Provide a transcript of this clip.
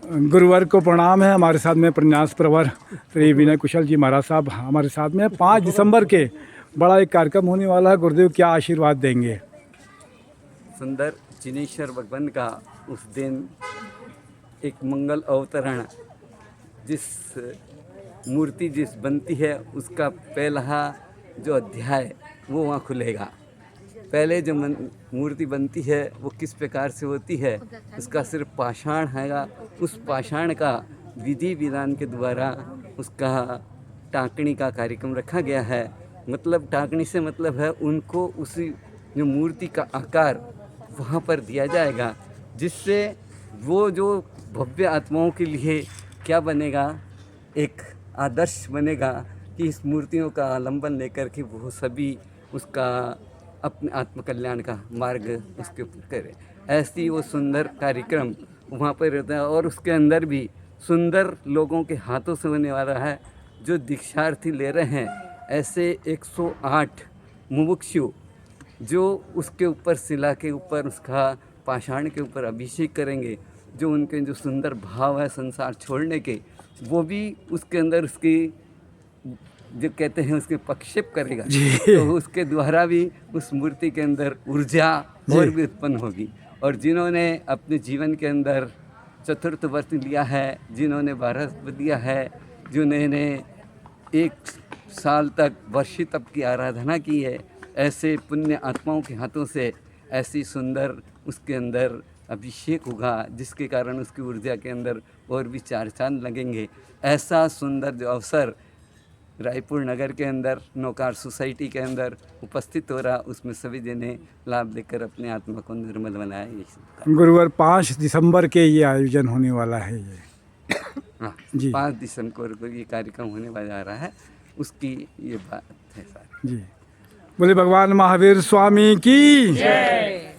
गुरुवर को प्रणाम है। हमारे साथ में प्रन्यास प्रवर श्री विनय कुशल जी महाराज साहब हमारे साथ में 5 दिसंबर के बड़ा एक कार्यक्रम होने वाला है। गुरुदेव क्या आशीर्वाद देंगे? सुंदर जिनेश्वर भगवान का उस दिन एक मंगल अवतरण जिस मूर्ति जिस बनती है उसका पहला जो अध्याय वो वहाँ खुलेगा। पहले जो मूर्ति बनती है वो किस प्रकार से होती है, उसका सिर्फ पाषाण हैगा। उस पाषाण का विधि विधान के द्वारा उसका टाँकनी का कार्यक्रम रखा गया है। मतलब टाँकनी से मतलब है उनको उसी जो मूर्ति का आकार वहाँ पर दिया जाएगा, जिससे वो जो भव्य आत्माओं के लिए क्या बनेगा, एक आदर्श बनेगा कि इस मूर्तियों का आलंबन लेकर के वो सभी उसका अपने आत्मकल्याण का मार्ग उसके ऊपर करें। ऐसी वो सुंदर कार्यक्रम वहाँ पर रहता है। और उसके अंदर भी सुंदर लोगों के हाथों से होने वाला है। जो दीक्षार्थी ले रहे हैं ऐसे 108 मुमुक्षु जो उसके ऊपर शिला के ऊपर उसका पाषाण के ऊपर अभिषेक करेंगे, जो उनके जो सुंदर भाव है संसार छोड़ने के, वो भी उसके अंदर उसकी जो कहते हैं उसके पक्षेप करेगा। तो उसके द्वारा भी उस मूर्ति के अंदर ऊर्जा और भी उत्पन्न होगी। और जिन्होंने अपने जीवन के अंदर चतुर्थ व्रत लिया है, जिन्होंने 12 लिया है, जिन्होंने 1 साल तक वर्षी तप की आराधना की है, ऐसे पुण्य आत्माओं के हाथों से ऐसी सुंदर उसके अंदर अभिषेक होगा, जिसके कारण उसकी ऊर्जा के अंदर और भी 4 चांद लगेंगे। ऐसा सुंदर जो अवसर रायपुर नगर के अंदर नौकार सोसाइटी के अंदर उपस्थित हो रहा, उसमें सभी जने लाभ लेकर अपने आत्मा को निर्मल बनाए। गुरुवर 5 दिसंबर के ये आयोजन होने वाला है। ये हाँ जी 5 दिसंबर को ये कार्यक्रम होने वाला जा रहा है, उसकी ये बात है सारी। जी। बोले भगवान महावीर स्वामी की जय।